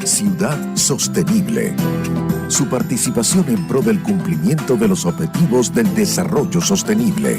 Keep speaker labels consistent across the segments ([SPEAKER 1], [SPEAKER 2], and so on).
[SPEAKER 1] Ciudad Sostenible. Su participación en pro del cumplimiento de los objetivos del desarrollo sostenible.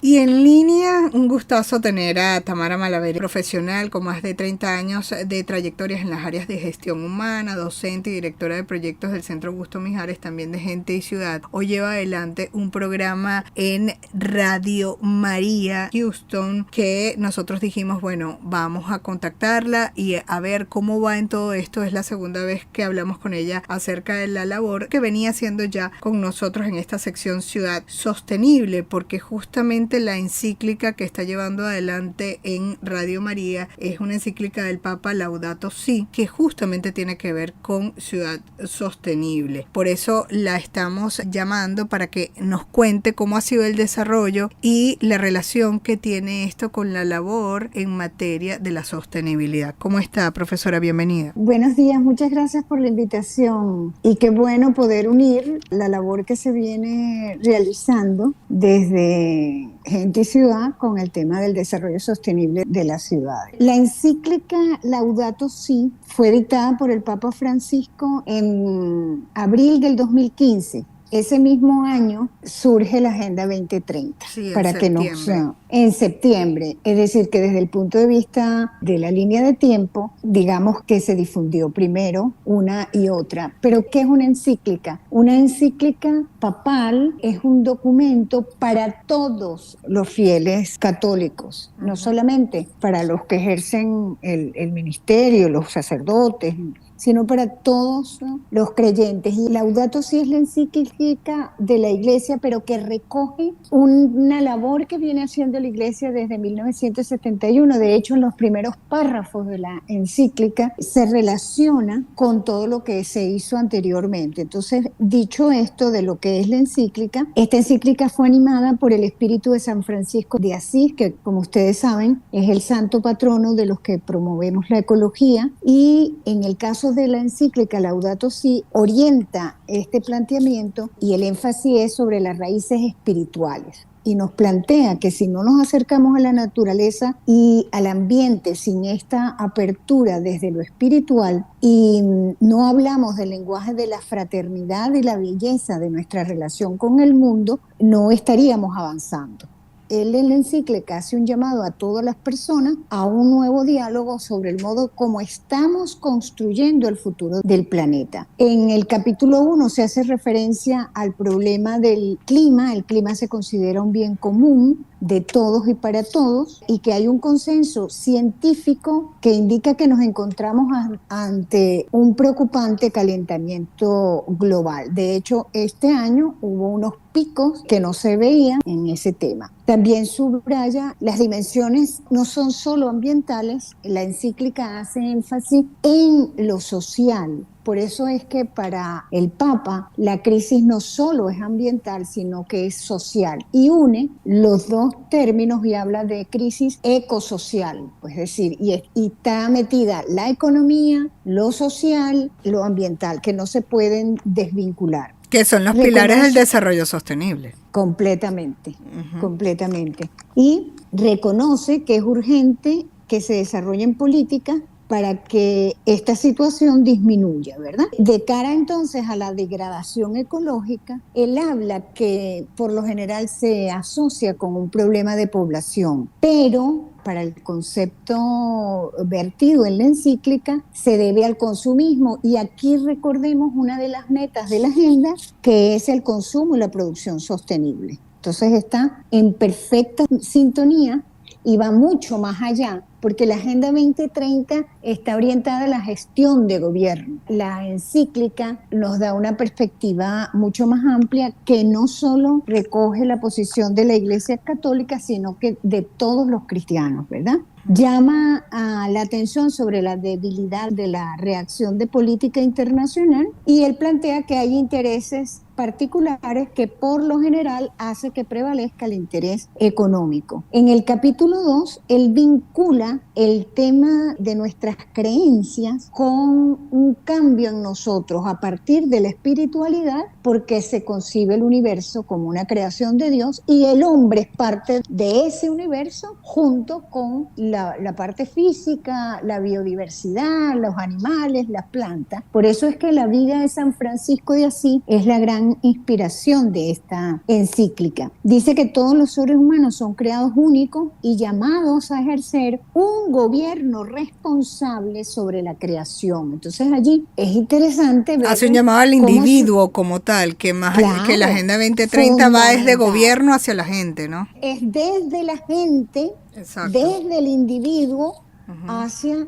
[SPEAKER 2] Y en línea, un gustazo tener a Tamara Malaver, profesional con más de 30 años de trayectorias en las áreas de gestión humana, docente y directora de proyectos del Centro Augusto Mijares, también de Gente y Ciudad. Hoy lleva adelante un programa en Radio María Houston que nosotros dijimos, bueno, vamos a contactarla y a ver cómo va en todo esto. Es la segunda vez que hablamos con ella acerca de la labor que venía haciendo ya con nosotros en esta sección Ciudad Sostenible, porque justamente la encíclica que está llevando adelante en Radio María es una encíclica del Papa Laudato Si, que justamente tiene que ver con ciudad sostenible. Por eso la estamos llamando para que nos cuente cómo ha sido el desarrollo y la relación que tiene esto con la labor en materia de la sostenibilidad. ¿Cómo está, profesora? Bienvenida.
[SPEAKER 3] Buenos días, muchas gracias por la invitación y qué bueno poder unir la labor que se viene realizando desde Gente y Ciudad con el tema del desarrollo sostenible de las ciudades. La encíclica Laudato Si fue dictada por el Papa Francisco en abril del 2015. Ese mismo año surge la Agenda 2030, para que no sea en septiembre. Es decir, que desde el punto de vista de la línea de tiempo, digamos que se difundió primero una y otra. Pero ¿qué es una encíclica? Una encíclica papal es un documento para todos los fieles católicos, no solamente para los que ejercen el ministerio, los sacerdotes, sino para todos los creyentes. Y Laudato Si es la encíclica de la Iglesia, pero que recoge una labor que viene haciendo la Iglesia desde 1971. De hecho, en los primeros párrafos de la encíclica se relaciona con todo lo que se hizo anteriormente. Entonces, dicho esto de lo que es la encíclica, esta encíclica fue animada por el espíritu de San Francisco de Asís, que como ustedes saben, es el santo patrono de los que promovemos la ecología, y en el caso de la encíclica Laudato Si orienta este planteamiento y el énfasis es sobre las raíces espirituales. Y nos plantea que si no nos acercamos a la naturaleza y al ambiente sin esta apertura desde lo espiritual y no hablamos del lenguaje de la fraternidad y la belleza de nuestra relación con el mundo, no estaríamos avanzando. Él en la encíclica hace un llamado a todas las personas a un nuevo diálogo sobre el modo como estamos construyendo el futuro del planeta. En el capítulo 1 se hace referencia al problema del clima. El clima se considera un bien común de todos y para todos, y que hay un consenso científico que indica que nos encontramos ante un preocupante calentamiento global. De hecho, este año hubo unos picos que no se veían en ese tema. También subraya las dimensiones no son solo ambientales, la encíclica hace énfasis en lo social. Por eso es que para el Papa la crisis no solo es ambiental, sino que es social y une los dos términos y habla de crisis ecosocial, es decir, y está metida la economía, lo social, lo ambiental, que no se pueden desvincular.
[SPEAKER 2] Que son los pilares del desarrollo sostenible.
[SPEAKER 3] Completamente, completamente. Y reconoce que es urgente que se desarrollen políticas para que esta situación disminuya, ¿verdad? De cara entonces a la degradación ecológica, él habla que por lo general se asocia con un problema de población, pero para el concepto vertido en la encíclica se debe al consumismo, y aquí recordemos una de las metas de la agenda, que es el consumo y la producción sostenible. Entonces está en perfecta sintonía y va mucho más allá, porque la Agenda 2030 está orientada a la gestión de gobierno. La encíclica nos da una perspectiva mucho más amplia que no solo recoge la posición de la Iglesia Católica, sino que de todos los cristianos, ¿verdad? Llama a la atención sobre la debilidad de la reacción de política internacional, y él plantea que hay intereses particulares que por lo general hace que prevalezca el interés económico. En el capítulo 2, él vincula el tema de nuestras creencias con un cambio en nosotros a partir de la espiritualidad, porque se concibe el universo como una creación de Dios y el hombre es parte de ese universo junto con la parte física, la biodiversidad, los animales, las plantas. Por eso es que la vida de San Francisco de Asís es la gran inspiración de esta encíclica. Dice que todos los seres humanos son creados únicos y llamados a ejercer un gobierno responsable sobre la creación. Entonces allí es interesante ver
[SPEAKER 2] hace un llamado al individuo como tal, que más
[SPEAKER 3] Claro,
[SPEAKER 2] que la Agenda 2030 va desde
[SPEAKER 3] fundamental.
[SPEAKER 2] gobierno hacia la gente, ¿no?
[SPEAKER 3] Es desde la gente,
[SPEAKER 2] Exacto.
[SPEAKER 3] desde el individuo hacia...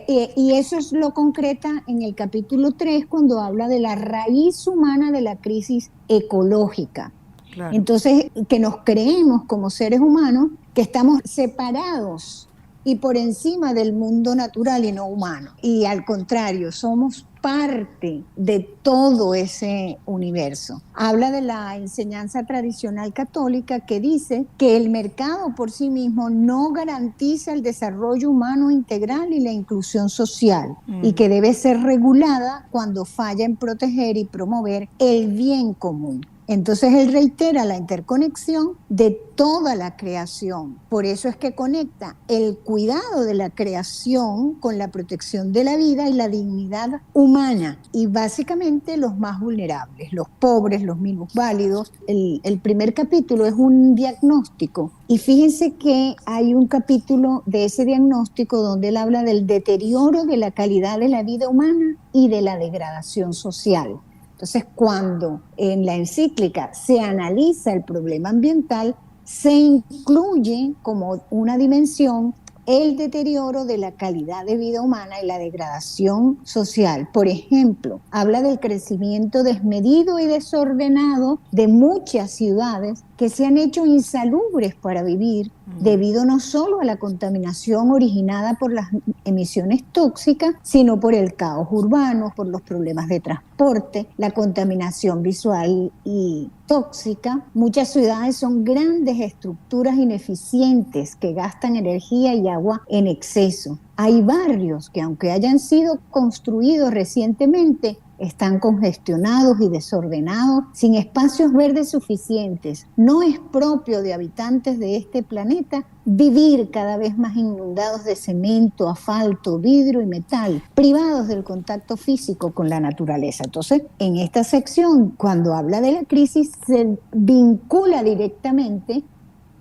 [SPEAKER 3] y eso es lo concreta en el capítulo 3 cuando habla de la raíz humana de la crisis ecológica.
[SPEAKER 2] Claro.
[SPEAKER 3] Entonces, que nos creemos como seres humanos que estamos separados y por encima del mundo natural y no humano. Y al contrario, somos parte de todo ese universo. Habla de la enseñanza tradicional católica que dice que el mercado por sí mismo no garantiza el desarrollo humano integral y la inclusión social y que debe ser regulada cuando falla en proteger y promover el bien común. Entonces él reitera la interconexión de toda la creación. Por eso es que conecta el cuidado de la creación con la protección de la vida y la dignidad humana. Y básicamente los más vulnerables, los pobres, los minusválidos. El primer capítulo es un diagnóstico. Y fíjense que hay un capítulo de ese diagnóstico donde él habla del deterioro de la calidad de la vida humana y de la degradación social. Entonces, cuando en la encíclica se analiza el problema ambiental, se incluye como una dimensión el deterioro de la calidad de vida humana y la degradación social. Por ejemplo, habla del crecimiento desmedido y desordenado de muchas ciudades que se han hecho insalubres para vivir debido no solo a la contaminación originada por las emisiones tóxicas, sino por el caos urbano, por los problemas de transporte, la contaminación visual y tóxica. Muchas ciudades son grandes estructuras ineficientes que gastan energía y agua en exceso. Hay barrios que, aunque hayan sido construidos recientemente, están congestionados y desordenados, sin espacios verdes suficientes. No es propio de habitantes de este planeta vivir cada vez más inundados de cemento, asfalto, vidrio y metal, privados del contacto físico con la naturaleza. Entonces, en esta sección, cuando habla de la crisis, se vincula directamente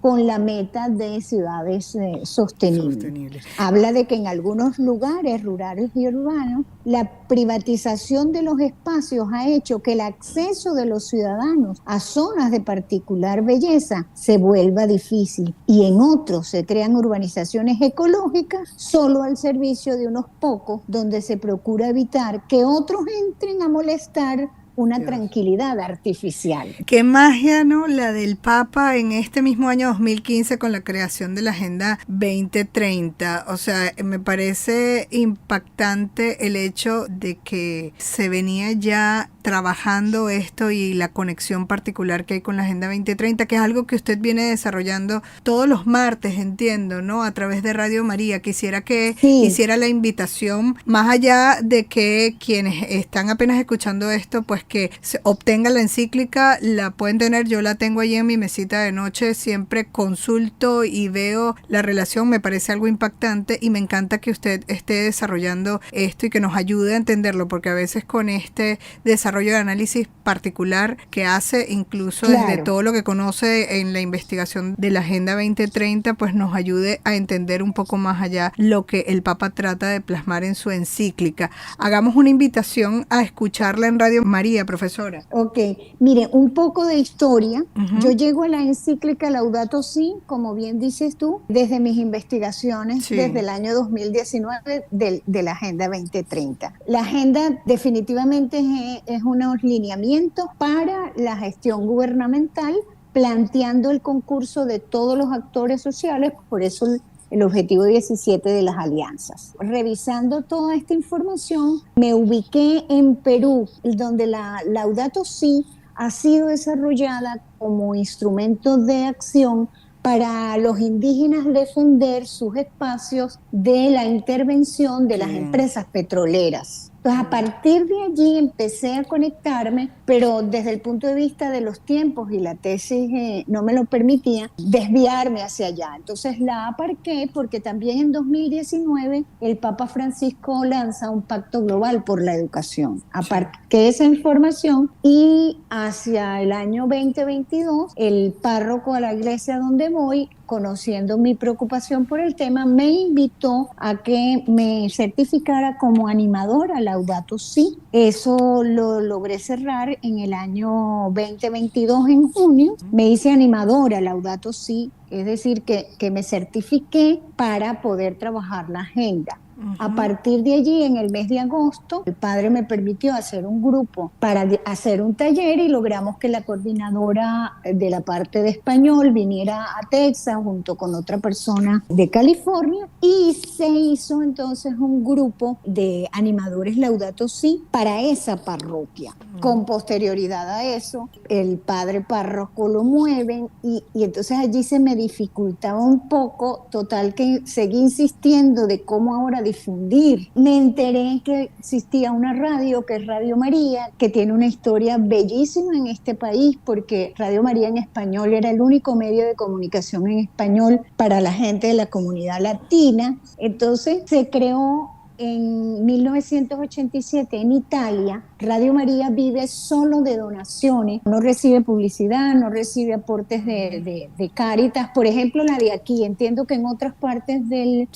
[SPEAKER 3] con la meta de ciudades sostenibles. Habla de que en algunos lugares rurales y urbanos la privatización de los espacios ha hecho que el acceso de los ciudadanos a zonas de particular belleza se vuelva difícil y en otros se crean urbanizaciones ecológicas solo al servicio de unos pocos, donde se procura evitar que otros entren a molestar una tranquilidad artificial.
[SPEAKER 2] Qué magia, ¿no? La del Papa en este mismo año 2015 con la creación de la Agenda 2030. O sea, me parece impactante el hecho de que se venía ya trabajando esto y la conexión particular que hay con la Agenda 2030, que es algo que usted viene desarrollando todos los martes, entiendo, ¿no? A través de Radio María. Quisiera que hiciera la invitación, más allá de que quienes están apenas escuchando esto, pues que se obtengan la encíclica, la pueden tener, yo la tengo allí en mi mesita de noche, siempre consulto y veo la relación, me parece algo impactante y me encanta que usted esté desarrollando esto y que nos ayude a entenderlo, porque a veces con este desarrollo de análisis particular que hace, incluso desde todo lo que conoce en la investigación de la Agenda 2030, pues nos ayude a entender un poco más allá lo que el Papa trata de plasmar en su encíclica. Hagamos una invitación a escucharla en Radio María, profesora.
[SPEAKER 3] Ok, mire, un poco de historia. Yo llego a la encíclica Laudato Si, como bien dices tú, desde mis investigaciones, desde el año 2019 de la Agenda 2030. La agenda definitivamente es unos lineamientos para la gestión gubernamental, planteando el concurso de todos los actores sociales, por eso el objetivo 17 de las alianzas. Revisando toda esta información, me ubiqué en Perú, donde la Laudato Si ha sido desarrollada como instrumento de acción para los indígenas defender sus espacios de la intervención de las empresas petroleras. Entonces, a partir de allí empecé a conectarme, pero desde el punto de vista de los tiempos y la tesis no me lo permitía desviarme hacia allá. Entonces la aparqué porque también en 2019 el Papa Francisco lanza un pacto global por la educación. Aparqué esa información y hacia el año 2022 el párroco de la iglesia donde voy, conociendo mi preocupación por el tema, me invitó a que me certificara como animadora Laudato Si. Eso lo logré cerrar en el año 2022, en junio. Me hice animadora Laudato Si, es decir, que me certifiqué para poder trabajar la agenda. A partir de allí, en el mes de agosto, el padre me permitió hacer un grupo para hacer un taller y logramos que la coordinadora de la parte de español viniera a Texas junto con otra persona de California y se hizo entonces un grupo de animadores Laudato Si para esa parroquia. Con posterioridad a eso, el padre párroco lo mueven y entonces allí se me dificultaba un poco, total que seguí insistiendo de cómo ahora difundir. Me enteré que existía una radio que es Radio María, que tiene una historia bellísima en este país porque Radio María en español era el único medio de comunicación en español para la gente de la comunidad latina. Entonces se creó en 1987 en Italia. Radio María vive solo de donaciones, no recibe publicidad, no recibe aportes de Cáritas, por ejemplo la de aquí. Entiendo que en otras partes del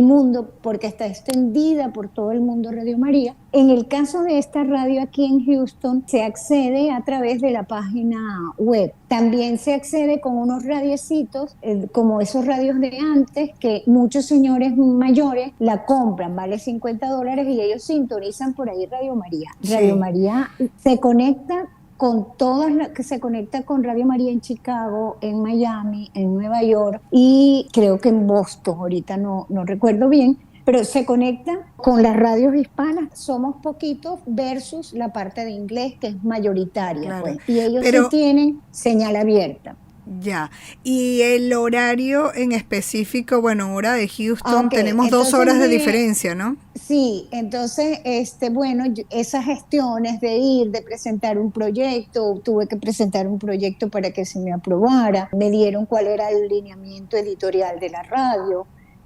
[SPEAKER 3] mundo, porque está extendida por todo el mundo Radio María. En el caso de esta radio aquí en Houston, se accede a través de la página web. También se accede con unos radiecitos, como esos radios de antes, que muchos señores mayores la compran, vale $50 y ellos sintonizan por ahí Radio María. Sí. Radio María se conecta con todas las que se conecta con Radio María en Chicago, en Miami, en Nueva York y creo que en Boston, ahorita no recuerdo bien, pero se conecta con las radios hispanas. Somos poquitos versus la parte de inglés que es mayoritaria, claro. Pues. Y ellos sí tienen señal abierta.
[SPEAKER 2] Ya, y el horario en específico, bueno, hora de Houston, tenemos entonces, 2 horas de diferencia, ¿no?
[SPEAKER 3] Sí, entonces, bueno, esas gestiones de ir, de presentar un proyecto, tuve que presentar un proyecto para que se me aprobara, me dieron cuál era el lineamiento editorial de la radio,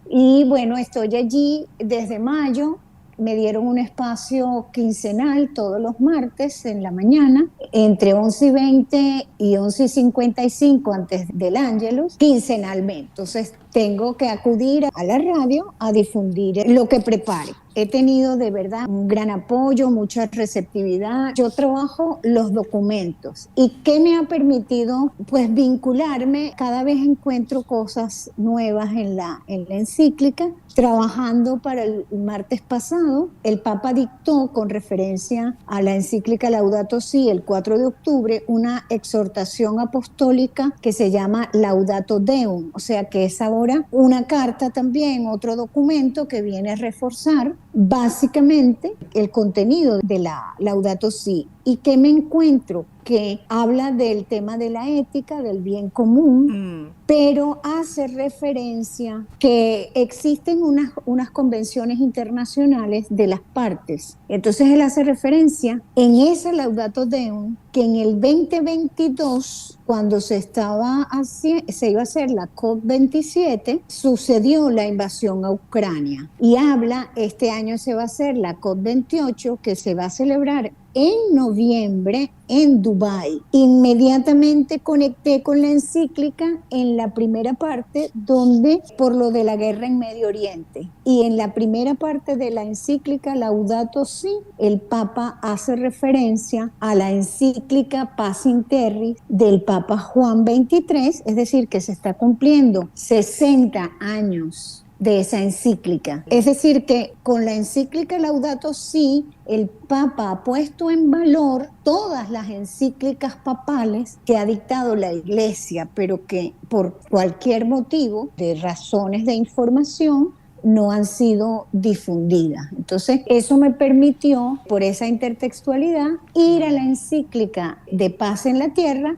[SPEAKER 3] y bueno, estoy allí desde mayo. Me dieron un espacio quincenal todos los martes en la mañana, entre 11:20 y 11:55 antes del Ángelus, quincenalmente. Entonces tengo que acudir a la radio a difundir lo que prepare. He tenido de verdad un gran apoyo, mucha receptividad. Yo trabajo los documentos. ¿Y qué me ha permitido? Pues vincularme. Cada vez encuentro cosas nuevas en la encíclica. Trabajando para el martes pasado, el Papa dictó con referencia a la encíclica Laudato Si el 4 de octubre una exhortación apostólica que se llama Laudato Deum, o sea que es ahora una carta también, otro documento que viene a reforzar básicamente el contenido de la Laudato Si. ¿Y qué me encuentro? Que habla del tema de la ética, del bien común, pero hace referencia que existen unas convenciones internacionales de las partes. Entonces él hace referencia en esa Laudato Deum que en el 2022, cuando se iba a hacer la COP27, sucedió la invasión a Ucrania. Y habla, este año se va a hacer la COP28, que se va a celebrar en noviembre en Dubái. Inmediatamente conecté con la encíclica en la primera parte, donde por lo de la guerra en Medio Oriente. Y en la primera parte de la encíclica Laudato Si, el Papa hace referencia a la encíclica Pacem Terris del Papa Juan XXIII, es decir, que se está cumpliendo 60 años de esa encíclica. Es decir, que con la encíclica Laudato Si, el Papa ha puesto en valor todas las encíclicas papales que ha dictado la Iglesia, pero que por cualquier motivo, de razones de información, no han sido difundidas. Entonces, eso me permitió, por esa intertextualidad, ir a la encíclica de Paz en la Tierra,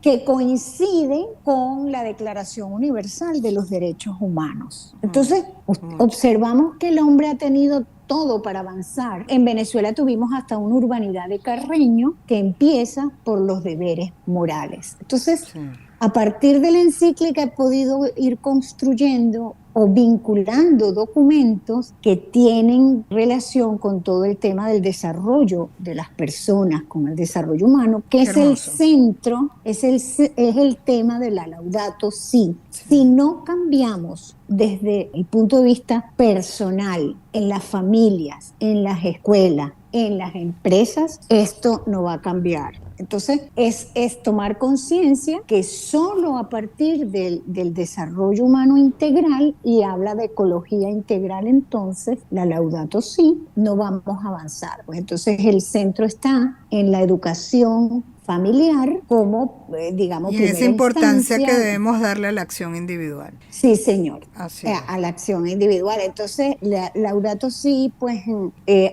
[SPEAKER 3] que coincide con la Declaración Universal de los Derechos Humanos. Entonces, observamos que el hombre ha tenido todo para avanzar. En Venezuela tuvimos hasta una urbanidad de Carreño que empieza por los deberes morales. Entonces, a partir de la encíclica he podido ir construyendo o vinculando documentos que tienen relación con todo el tema del desarrollo de las personas, con el desarrollo humano, que es el centro, es el tema de la Laudato Si. Si no cambiamos desde el punto de vista personal, en las familias, en las escuelas, en las empresas, esto no va a cambiar. Entonces, es tomar conciencia que solo a partir del desarrollo humano integral, y habla de ecología integral, entonces, la Laudato Si, no vamos a avanzar. Pues entonces, el centro está en la educación familiar como, digamos,
[SPEAKER 2] y esa importancia
[SPEAKER 3] instancia
[SPEAKER 2] que debemos darle a la acción individual.
[SPEAKER 3] Sí, señor.
[SPEAKER 2] Así
[SPEAKER 3] a la acción individual. Entonces, la Laudato Si, pues,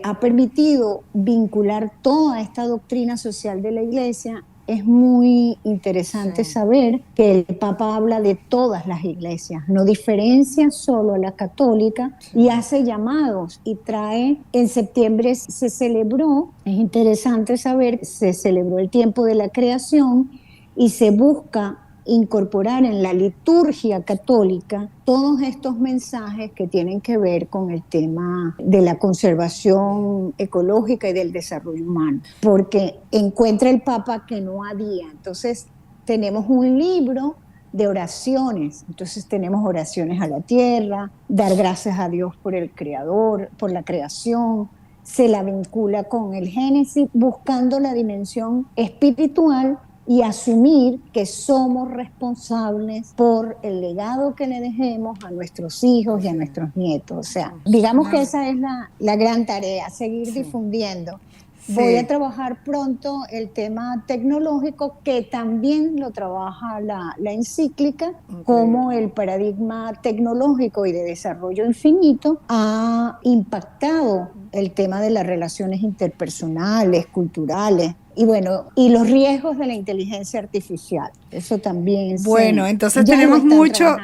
[SPEAKER 3] ha permitido vincular toda esta doctrina social de la Iglesia. Es muy interesante saber que el Papa habla de todas las iglesias, no diferencia solo a la católica, y hace llamados y trae, en septiembre se celebró, es interesante saber, se celebró el tiempo de la creación y se busca incorporar en la liturgia católica todos estos mensajes que tienen que ver con el tema de la conservación ecológica y del desarrollo humano, porque encuentra el Papa que no había. Entonces tenemos un libro de oraciones, entonces tenemos oraciones a la tierra, dar gracias a Dios por el Creador, por la creación, se la vincula con el Génesis, buscando la dimensión espiritual y asumir que somos responsables por el legado que le dejemos a nuestros hijos y a nuestros nietos. O sea, digamos que esa es la gran tarea, seguir difundiendo. Voy a trabajar pronto el tema tecnológico, que también lo trabaja la encíclica, como el paradigma tecnológico y de desarrollo infinito ha impactado el tema de las relaciones interpersonales, culturales, y bueno, y los riesgos de la inteligencia artificial. Eso también.
[SPEAKER 2] Bueno, entonces tenemos mucho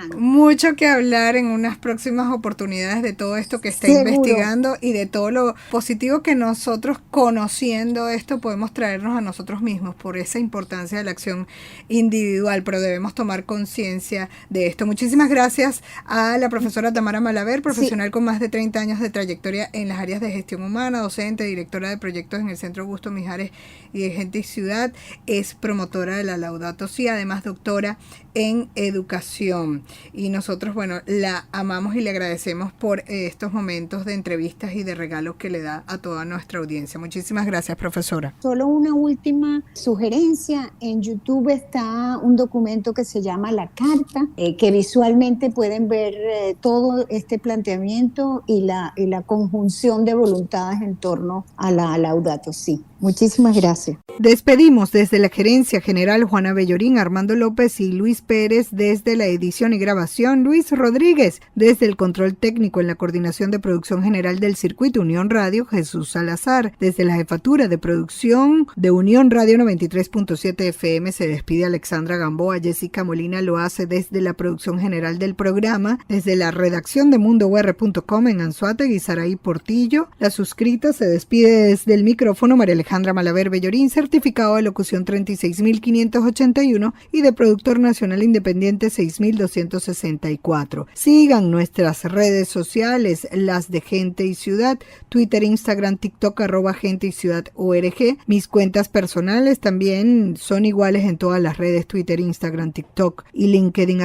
[SPEAKER 2] que hablar en unas próximas oportunidades de todo esto que está investigando y de todo lo positivo que nosotros, conociendo esto, podemos traernos a nosotros mismos por esa importancia de la acción individual, pero debemos tomar conciencia de esto. Muchísimas gracias a la profesora Tamara Malaver, profesional con más de 30 años de trayectoria en las áreas de gestión humana, docente, directora de proyectos en el Centro Augusto Mijares y de Gente y Ciudad, es promotora de la Laudato Si, además doctora en educación, y nosotros, bueno, la amamos y le agradecemos por estos momentos de entrevistas y de regalos que le da a toda nuestra audiencia. Muchísimas gracias, profesora.
[SPEAKER 3] Solo una última sugerencia: en YouTube está un documento que se llama La Carta, que visualmente pueden ver todo este planteamiento y la conjunción de voluntades en torno a la Laudato Si. Muchísimas gracias.
[SPEAKER 2] Despedimos desde la Gerencia General Juana Bellorín, Armando López y Luis Pérez desde la edición y grabación, Luis Rodríguez desde el control técnico en la coordinación de producción general del Circuito Unión Radio, Jesús Salazar desde la jefatura de producción de Unión Radio 93.7 FM, se despide Alexandra Gamboa. Jessica Molina lo hace desde la producción general del programa, desde la redacción de mundour.com en Anzoátegui, Saraí Portillo. La suscrita se despide desde el micrófono María Alejandra Malaver Bellorín, certificado de locución 36.581 y de productor nacional independiente 6.264. Sigan nuestras redes sociales, las de Gente y Ciudad, Twitter, Instagram, TikTok, @Gente y Ciudad ORG. Mis cuentas personales también son iguales en todas las redes, Twitter, Instagram, TikTok y LinkedIn,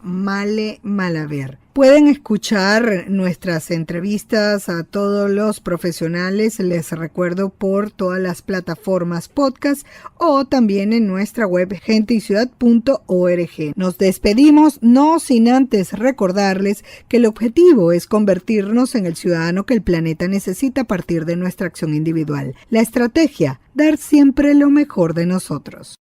[SPEAKER 2] @MaleMalaver. Pueden escuchar nuestras entrevistas a todos los profesionales, les recuerdo, por todas las plataformas podcast o también en nuestra web genteyciudad.org. Nos despedimos, no sin antes recordarles que el objetivo es convertirnos en el ciudadano que el planeta necesita a partir de nuestra acción individual. La estrategia: dar siempre lo mejor de nosotros.